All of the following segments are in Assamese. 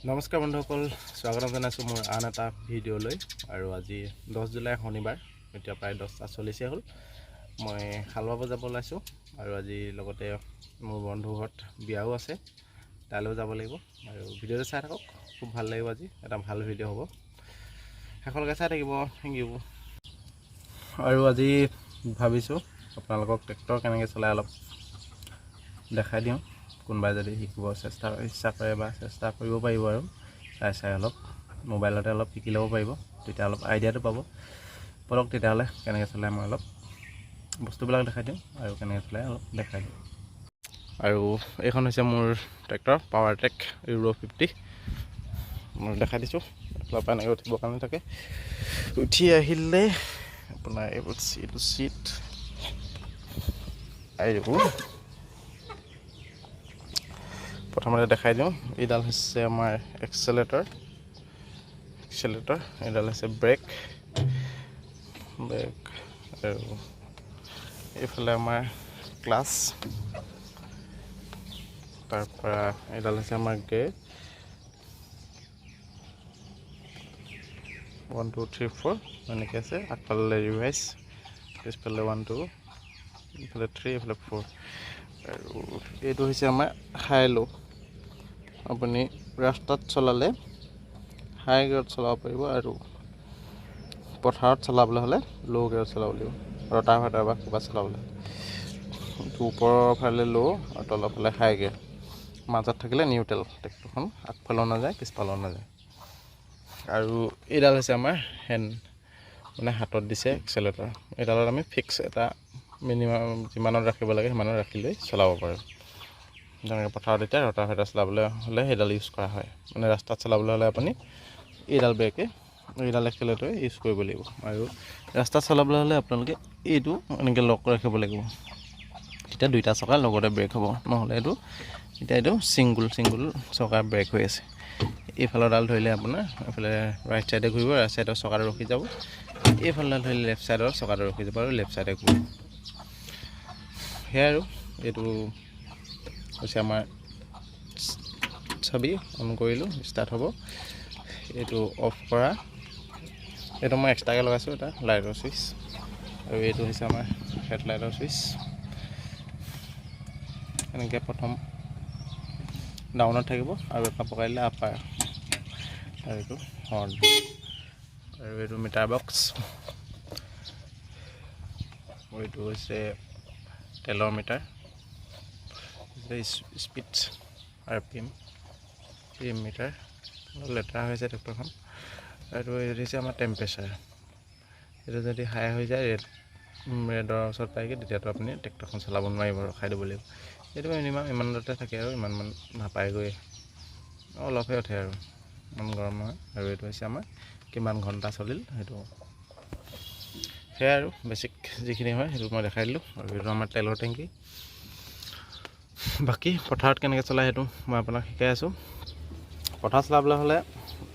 নমস্কাৰ বন্ধুসকল, স্বাগতম জনাইছোঁ মোৰ আন এটা ভিডিঅ'লৈ। আৰু আজি 10 জুলাই শনিবাৰ, এতিয়া প্ৰায় 10টা চলিছে হ'ল। মই হালবাব যাব ওলাইছোঁ আৰু আজি লগতে মোৰ বন্ধু ঘৰত বিয়াও আছে, তালৈও যাব লাগিব। আৰু ভিডিঅ'টো চাই থাকক, খুব ভাল লাগিব। আজি এটা ভাল ভিডিঅ' হ'ব, শেষলৈকে চাই থাকিব। Thank you. আৰু আজি ভাবিছোঁ আপোনালোকক ট্ৰেক্টৰ কেনেকৈ চলাই অলপ দেখাই দিওঁ। কোনোবাই যদি শিকিব ইচ্ছা কৰে বা চেষ্টা কৰিব পাৰিব আৰু চাই অলপ মোবাইলতে অলপ শিকি ল'ব পাৰিব, তেতিয়া অলপ আইডিয়াটো পাব। বলক তেতিয়াহ'লে কেনেকৈ চলাই মই অলপ বস্তুবিলাক দেখাই দিওঁ আৰু কেনেকৈ চলাই অলপ দেখাই দিওঁ। আৰু এইখন হৈছে মোৰ ট্ৰেক্টৰ পাৱাৰ ট্ৰেক ইউৰো 50। মই দেখাই দিছোঁ, অলপ এনেকৈ উঠিবৰ কাৰণে থাকে। উঠি আহিলে আপোনাৰ এইবোৰ চিট আৰু প্ৰথমতে দেখাই দিওঁ। এইডাল হৈছে আমাৰ এক্সেলেটৰ, এইডাল হৈছে ব্ৰেক। আৰু এইফালে আমাৰ ক্লাছ, তাৰপৰা এইডাল হৈছে আমাৰ গেৰ। 1 2 3 4 এনেকৈ আছে। আগফালে ৰিভাইজ, পিছফালে 1 2, এইফালে 3, এইফালে 4। আৰু এইটো হৈছে আমাৰ হাই ল'। আপুনি ৰাস্তাত চলালে হাই গিয়াৰত চলাব পাৰিব, আৰু পথাৰত চলাবলৈ হ'লে ল' গিয়াৰত চলাব লাগিব। ৰটাৰ ভাটাৰ বা কিবা চলাবলৈ ওপৰৰ ফালে ল' আৰু তলৰ ফালে হাই গিয়াৰ, মাজত থাকিলে নিউট্ৰেল। ট্ৰেক্টৰখন আগফালেও নাযায় পিছফালেও নাযায়। আৰু এইডাল হৈছে আমাৰ হেণ্ড, মানে হাতত দিছে এক্সেলেটৰ। এইডালত আমি ফিক্স এটা মিনিমাম যিমানত ৰাখিব লাগে সিমানত ৰাখি লৈ চলাব পাৰোঁ। যেনেকৈ পথাৰত এতিয়া ৰটাৰ ভাটাৰ চলাবলৈ হ'লে সেইডাল ইউজ কৰা হয়। মানে ৰাস্তাত চলাবলৈ হ'লে আপুনি এইডাল ব্ৰেকে, এইডাল এক্সেলেটৰে ইউজ কৰিব লাগিব। আৰু ৰাস্তাত চলাবলৈ হ'লে আপোনালোকে এইটো এনেকৈ লক ৰাখিব লাগিব, তেতিয়া দুইটা চকা লগতে ব্ৰেক হ'ব। নহ'লে এইটো ছিংগুল চকাৰ ব্ৰেক হৈ আছে। এইফালৰ ডাল ধৰিলে আপোনাৰ এইফালে ৰাইট চাইডে ঘূৰিব, ৰাইট চাইডৰ চকাটো ৰখি যাব। এইফালে ধৰিলে লেফ্ট চাইডৰ চকাটো ৰখি যাব আৰু লেফ্ট চাইডে ঘূৰিব। সেয়াই আৰু এইটো হৈছে আমাৰ ছবি। অন কৰিলোঁ, ষ্টাৰ্ট হ'ব। এইটো অফ কৰা, এইটো মই এক্সট্ৰাকৈ লগাইছোঁ এটা লাইটৰ ছুইচ। আৰু এইটো হৈছে আমাৰ হেডলাইটৰ ছুইচ। এনেকৈ প্ৰথম ডাউনত থাকিব আৰু এটা পকাই দিলে আপাৰ, আৰু এইটো হৰ্ণ, আৰু এইটো মিটাৰ বক্স। এইটো হৈছে তেলৰ মিটাৰ, স্পীড RPM মিটাৰ। লেতেৰা হৈছে ট্ৰেক্টৰখন। আৰু এইটো হৈছে আমাৰ টেম্পাৰেচাৰ। এইটো যদি হাই হৈ যায়, ৰেডৰ ওচৰত পায়গৈ, তেতিয়াতো আপুনি ট্ৰেক্টৰখন চলাব নোৱাৰিব, ৰখাই দিব লাগিব। এইটো মিনিমাম ইমানতে থাকে আৰু ইমান নাপায়গৈ, অলপহে উঠে আৰু ইমান গৰম নহয়। আৰু এইটো হৈছে আমাৰ কিমান ঘণ্টা চলিল সেইটো। সেয়াই আৰু বেছিক যিখিনি হয় সেইটো মই দেখাই দিলোঁ। আৰু এইটো আমাৰ তেলৰ টেংকি। বাকী পথাৰত কেনেকৈ চলাই সেইটো মই আপোনাক শিকাই আছোঁ। পথাৰ চলাবলৈ হ'লে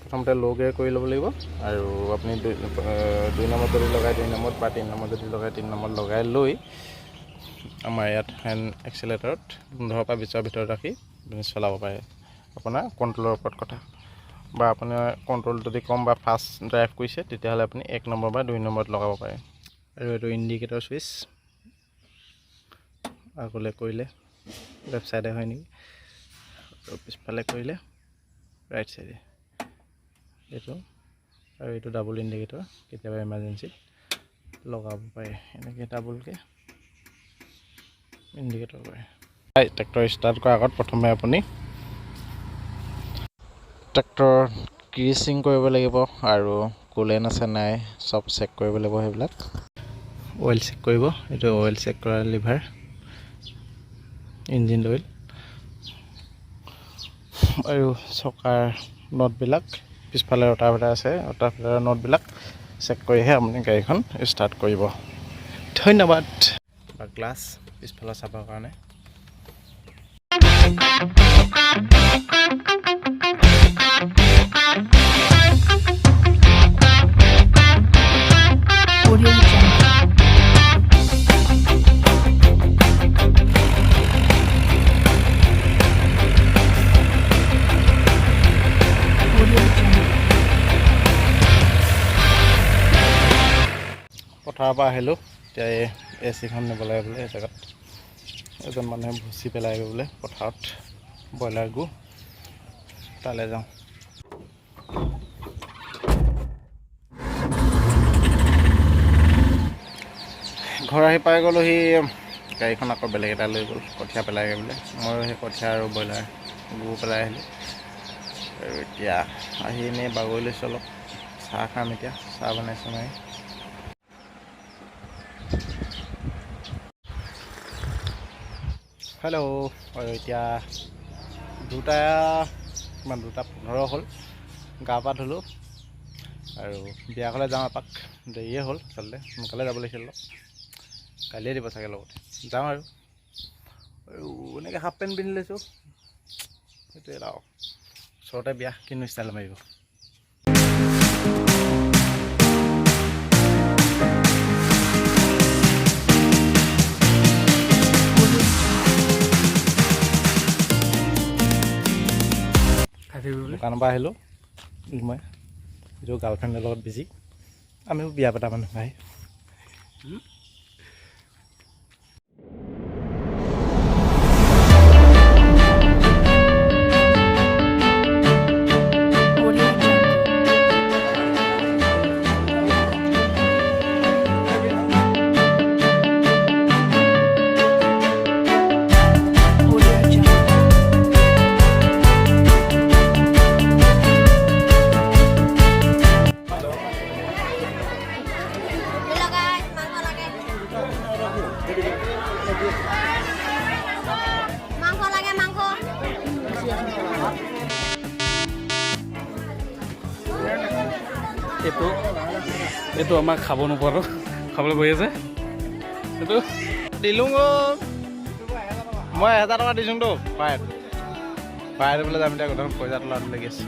প্ৰথমতে ল' গিয়াৰ কৰি ল'ব লাগিব। আৰু আপুনি 2 নম্বৰত যদি লগাই 2 নম্বৰত, বা 3 নম্বৰত যদি লগাই 3 নম্বৰত লগাই লৈ আমাৰ ইয়াত হেণ্ড এক্সেলেটৰত 15 পৰা 20ৰ ভিতৰত ৰাখি আপুনি চলাব পাৰে। আপোনাৰ কণ্ট্ৰলৰ ওপৰত কথা, বা আপোনাৰ কণ্ট্ৰল যদি কম বা ফাষ্ট ড্ৰাইভ কৰিছে তেতিয়াহ'লে আপুনি 1 নম্বৰ বা 2 নম্বৰত লগাব পাৰে। আৰু এইটো ইণ্ডিকেটৰ ছুইচ, আগলৈ কৰিলে লেফ্ট চাইডে হয় নেকি, আৰু পিছফালে কৰিলে ৰাইট চাইডে এইটো। আৰু এইটো ডাবল ইণ্ডিকেটৰ, কেতিয়াবা এমাৰ্জেঞ্চিত লগাব পাৰে। এনেকৈ ডাবলকৈ ইণ্ডিকেটৰ কৰে। ট্ৰেক্টৰ ষ্টাৰ্ট কৰাৰ আগত প্ৰথমে আপুনি ট্ৰেক্টৰ গ্ৰীচিং কৰিব লাগিব, আৰু কুলেণ্ট আছে নাই চব চেক কৰিব লাগিব। সেইবিলাক অইল চেক কৰিব। এইটো অইল চেক কৰা লিভাৰ, ইঞ্জিন অইল। আৰু চকাৰ নটবিলাক, পিছফালে ৰটাৰ ভাটাৰ আছে, ৰটাৰ ভাটাৰ নটবিলাক চেক কৰিহে আপুনি গাড়ীখন ষ্টাৰ্ট কৰিব। ধন্যবাদ। বা গ্লাছ পিছফালে চাবৰ কাৰণে। পথাৰৰ পৰা আহিলোঁ। এতিয়া এই AC-খন নিব লাগে বোলে এই জেগাত। এজন মানুহে ভুচি পেলাই বোলে পথাৰত ব্ৰইলাৰ গু। তালৈ যাওঁ। ঘৰ আহি পাই গ'লোঁ। সি গাড়ীখন আকৌ বেলেগ এটা লৈ গ'ল, কঠীয়া পেলাইগৈ বোলে। ময়ো সেই কঠীয়া আৰু ব্ৰইলাৰ গু পেলাই আহিলোঁ। আৰু এতিয়া আহি এনেই বাগৰি লৈছোঁ অলপ। চাহ খাম এতিয়া, চাহ বনাইছোঁ মায়ে। হেল্ল'। আৰু এতিয়া 2:15 হ'ল। গা পা ধুলোঁ আৰু বিয়াঘৰলৈ যাওঁ এপাক। দেৰিয়ে হ'ল আচলতে, সোনকালে যাব লাগিছিল অলপ। কালিয়ে দিব চাগে লগতে। যাওঁ আৰু এনেকৈ হাফ পেণ্ট পিন্ধি লৈছোঁ। সেইটোৱে আৰু ওচৰতে বিয়া, কিনো ষ্টাইল মাৰিব। দোকানৰ পৰা আহিলোঁ মই, এইটো গাৰ্লফ্ৰেণ্ডৰ লগত বিজি। আমিও বিয়া পতা মানুহ ভাই। এইটো আমাক খাব নোপোৱাটো খাবলৈ বহি আছে। এইটো দিলোঁ মই 1000 টকা দিছোঁতো পাই বোলে যাম এতিয়া। গোটেইখন পইচা তোলাত লাগি আছে।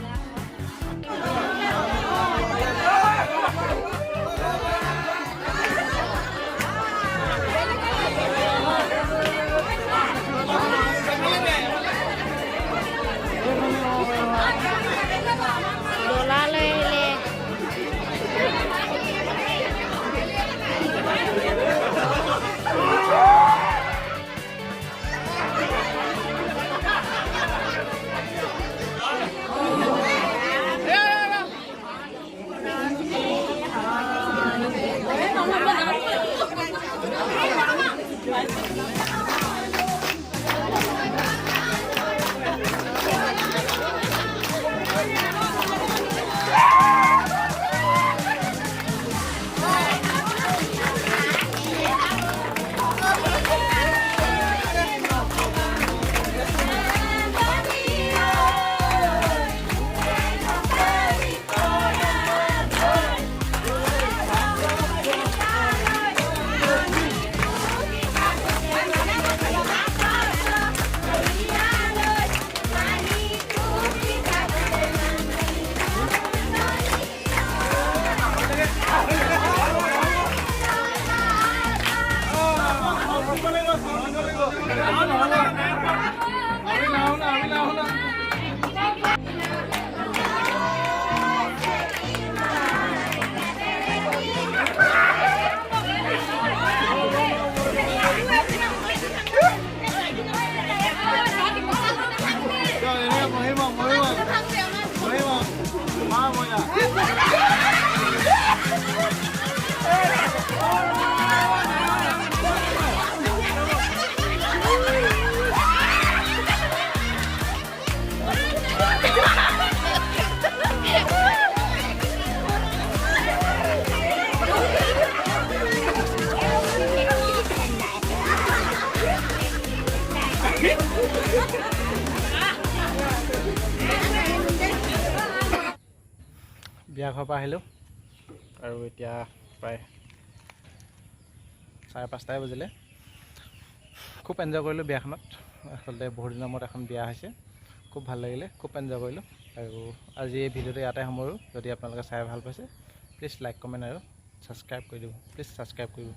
বিয়া ঘৰৰ পৰা আহিলোঁ আৰু এতিয়া প্ৰায় 5:30 বাজিলে। খুব এনজয় কৰিলোঁ বিয়াখনত। আচলতে বহুত দিনৰ মূৰত এখন বিয়া হৈছে, খুব ভাল লাগিলে, খুব এনজয় কৰিলোঁ। আৰু আজি এই ভিডিঅ'টো ইয়াতে সামৰোঁ। যদি আপোনালোকে চাই ভাল পাইছে প্লিজ লাইক কমেণ্ট আৰু ছাবস্ক্ৰাইব কৰি দিব। প্লিজ ছাবস্ক্ৰাইব কৰিব।